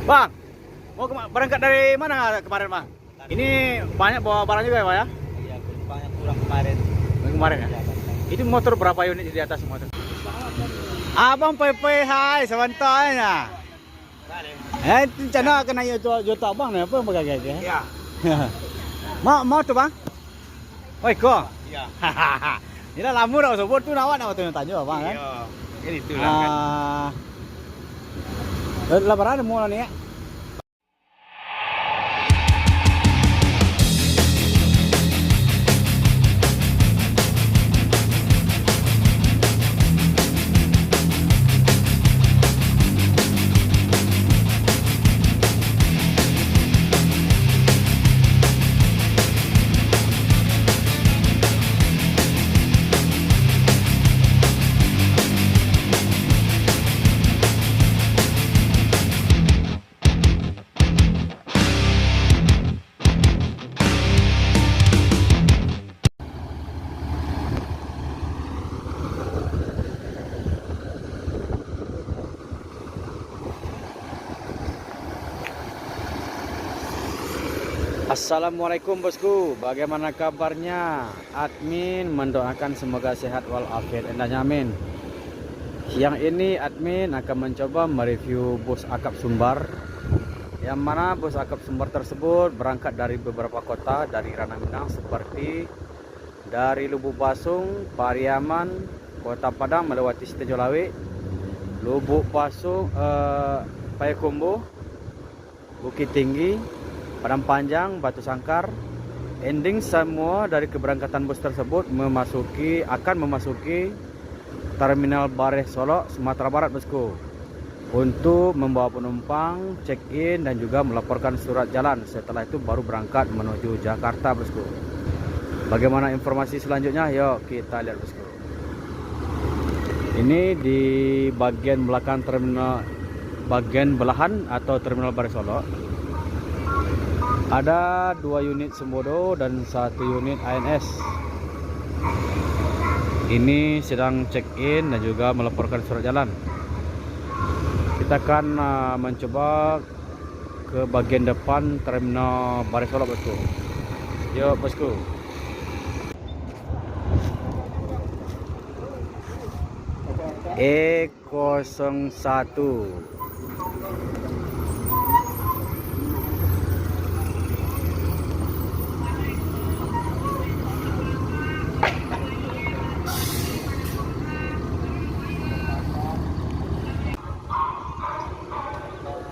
Bang, mau berangkat dari mana kemarin, Bang? Ini banyak bawa barang juga ya, Pak ya? Iya, penumpangnya kurang kemarin. Kemarin ya? Iya, Bang. Itu motor berapa unit di atas motor? Abang PP hai sebantainya. Itu cina kena juta abang nih apa bagaimana? Iya. Mau tuh, Bang? Oi, kok? Iya. Ini lamu dah sebut tu nawat tuh tanya Bang kan? Iya. Ini tulang kan. Lebaran mau nih ya? Assalamualaikum bosku, bagaimana kabarnya? Admin mendoakan semoga sehat walafiat endahnya amin. Siang ini admin akan mencoba mereview bus akap sumbar, yang mana bus akap sumbar tersebut berangkat dari beberapa kota dari Ranah Minang seperti dari Lubuk Pasung, Pariaman, Kota Padang melewati Siti Jolawe, Lubuk Pasung, Payakumbuh, Bukit Tinggi, Padang Panjang, Batu Sangkar. Ending semua dari keberangkatan bus tersebut akan memasuki Terminal Bareh Solok, Sumatera Barat bosku, untuk membawa penumpang, check-in dan juga melaporkan surat jalan. Setelah itu baru berangkat menuju Jakarta bosku. Bagaimana informasi selanjutnya? Yuk kita lihat bosku. Ini di bagian belakang terminal, bagian belahan atau Terminal Bareh Solok. Ada 2 unit Sembodo dan 1 unit ANS. Ini sedang check-in dan juga melaporkan surat jalan. Kita akan mencoba ke bagian depan Terminal Bareh Solok bosku. Yuk bosku. E01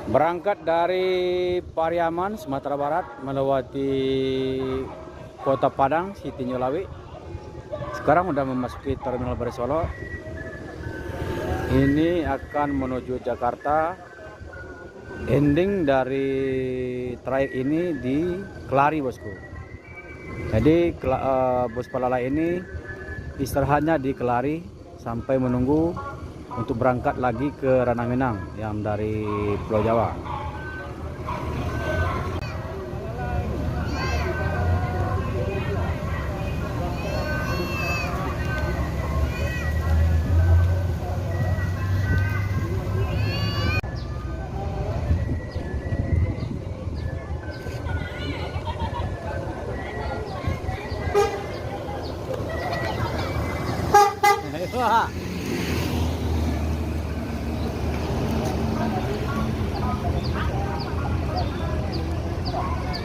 berangkat dari Pariaman, Sumatera Barat, melewati Kota Padang, Siti Jolawe. Sekarang sudah memasuki Terminal Bareh Solok. Ini akan menuju Jakarta. Ending dari trayek ini di Kelari bosku. Jadi bus Palala ini istirahatnya di Kelari sampai menunggu untuk berangkat lagi ke Ranah Minang yang dari Pulau Jawa.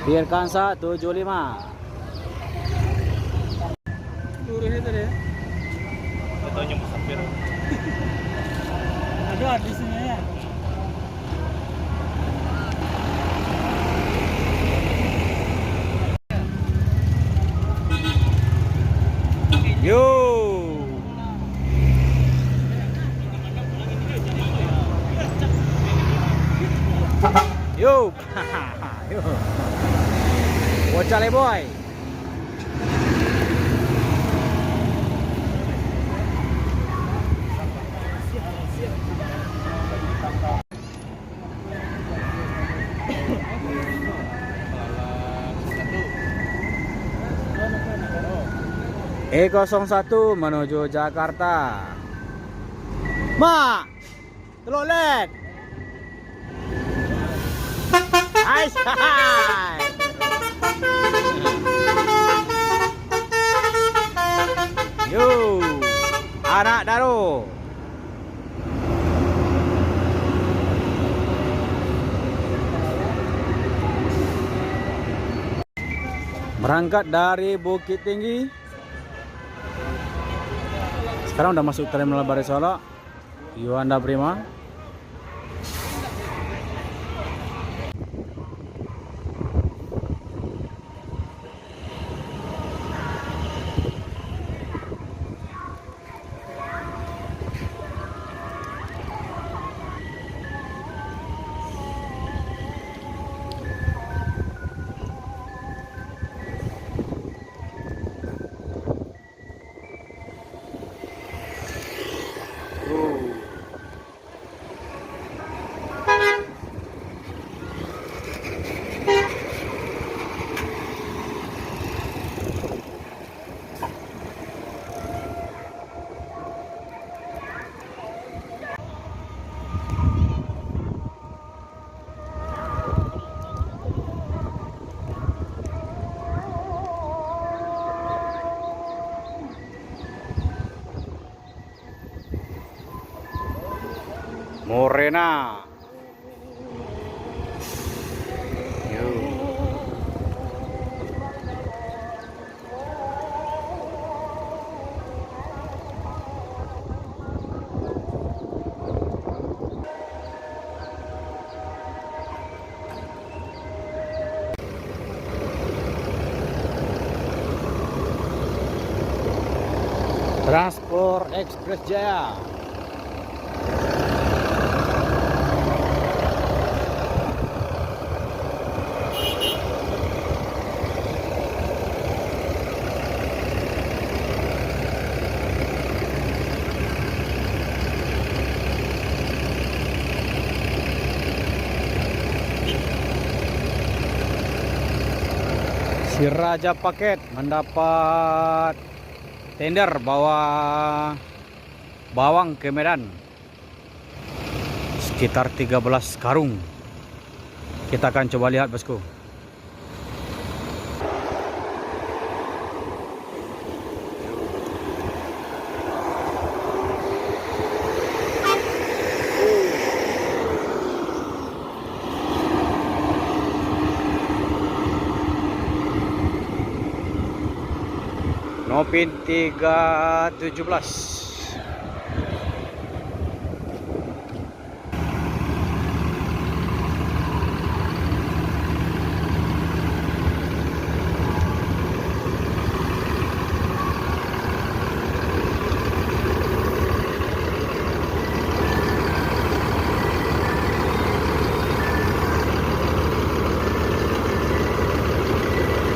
Pirkansa 75. Luruhnya tadi ya. Fotonya musafir. Ada di sini ya. Yo. Yo. Yo. Bocale boy. E01 menuju Jakarta. Ma, telok led. guys. Yo, anak Daro. Berangkat dari Bukit Tinggi. Sekarang udah masuk terminal Baris Solo. Yuanda Prima. Morena. Yo. Transport Express Jaya. Si Raja Paket mendapat tender bawa bawang ke Medan sekitar 13 karung. Kita akan coba lihat, bosku. Nopin 317.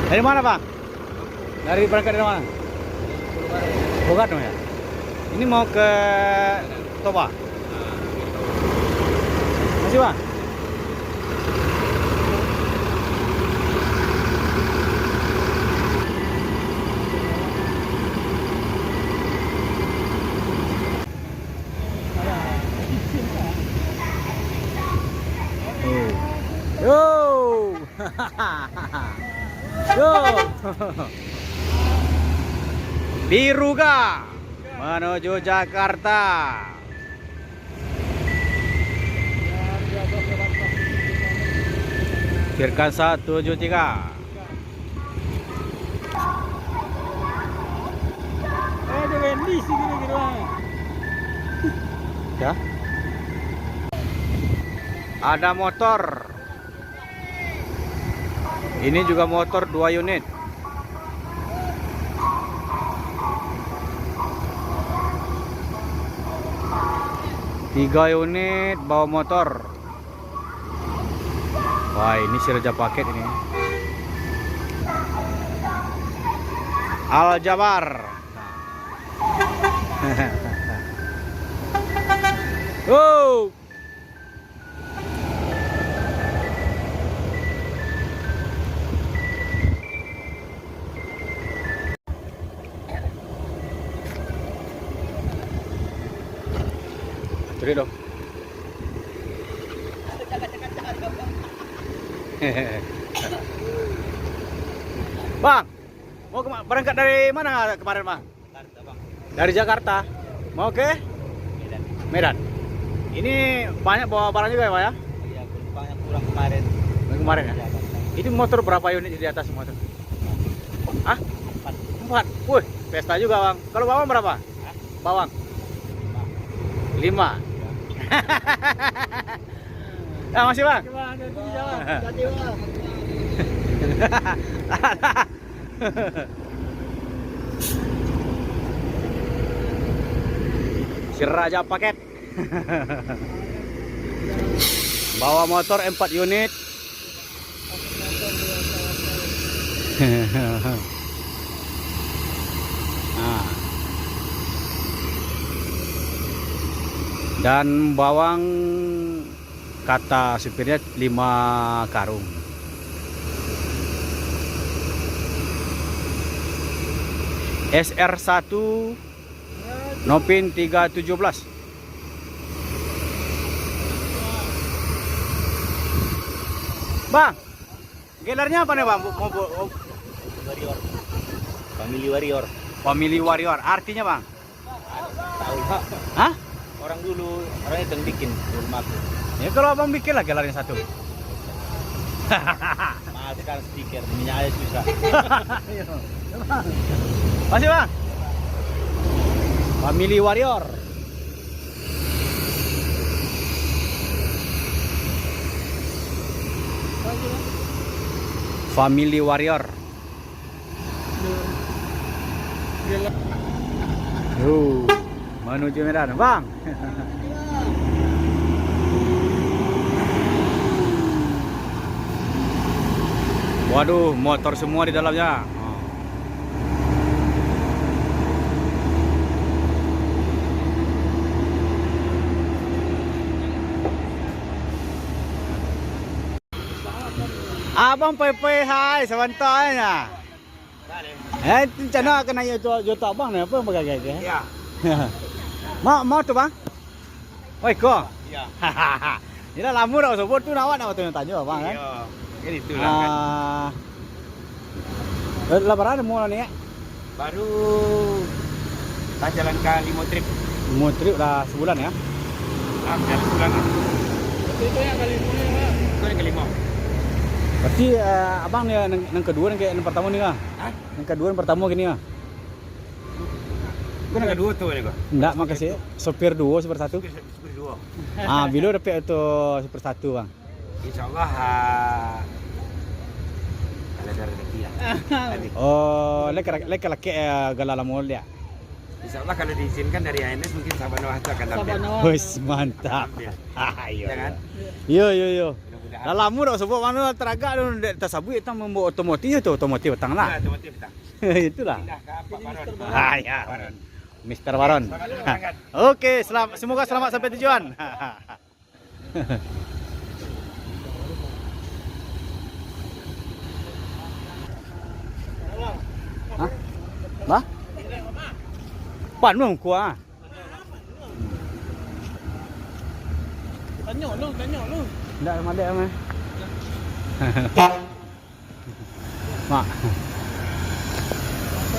Dari mana, Bang? Berangkat dari mana? Bogor ya. Ini mau ke Toba. Masih, Bang? Yo. Yo. Biruga menuju Jakarta. Tirkan 173. Ya. Ada motor. Ini juga motor 2 unit. Tiga unit bawa motor. Wah, ini si Raja Paket ini. Al Jabar. Oh. Tuloy dong. Bang, mau berangkat dari mana kemarin bang? Jakarta, Bang. Dari Jakarta. Mau ke Medan. Medan. Ini banyak bawa barang juga ya Pak ya? Iya, penumpangnya kurang kemarin. Kemarin ya? Jakarta. Ini motor berapa unit di atas motor? Hah? 4. 4. Wih, pesta juga bang. Kalau bawang berapa? Hah? Bawang 5. Ya masih bang? Jadi, Bang. Si Raja Paket. Bawa motor 4 unit. Nah. Dan bawang kata supirnya 5 karung. SR1 Nopin 317. Bang, gelarnya apa nih bang? Warrior. Family Warrior. Family Warrior, artinya bang? Tahu, Pak. Hah? Orang dulu, orang itu yang bikin rumahku. Ya kalau abang bikin lah gelarnya satu. Mahal sekarang stiker, minyaknya susah. Masih bang? Family Warrior. Family Warrior. Menuju Medan, bang. Waduh, motor semua di dalamnya. Abang pai-pai hai sebentar ya. Cana kena yo to abang ni apa bagagai ke? Iya. Mau tu bang? Oi ko. Iya. Ini dah lama dah sebut tu nawak nak tanya abang kan. Iya. Ini itulah kan. Lebaran mau ni. Baru tak jalan ke 5 trip. Mau trip dah sebulan ya. Hampir sebulan. Itu yang kali 5 ya, Pak. Itu yang kelima. Berarti abang ni yang kedua yang pertama ni kah? Hah? Yang kedua yang pertama gini kah? Bukan yang kedua tu ni kok. Enggak, makasih. Sopir 2 super 1. Super 2. Bila dapat itu super 1 bang. Insyaallah ada rezeki lah. Nanti. Oh, lek laki galala mall dia. Insyaallah kalau diizinkan dari ANS mungkin Sabana Wahta akan tampil. Wis mantap. Tampil. Ayo. Ya kan? Yo. Mudah-mudahan. Dah lama dah sebut mana teragak tu tersabut itu membawa otomotif tu, otomotif petang lah. Ya, otomotif tak. Itulah. Pindah ke Pak Baron. Ya. Baron. Mr. Baron. Selamat berangkat. Oke, semoga selamat sampai tujuan. Hah? Bah? Pan belum kuah. Tanya lu. Enggak ada mah. Mak.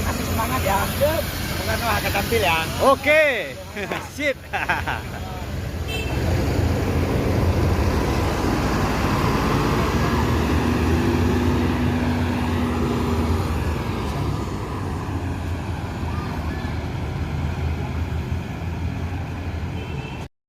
Kasih semangat ya. Semoga akan tampil ya. Oke. Sip.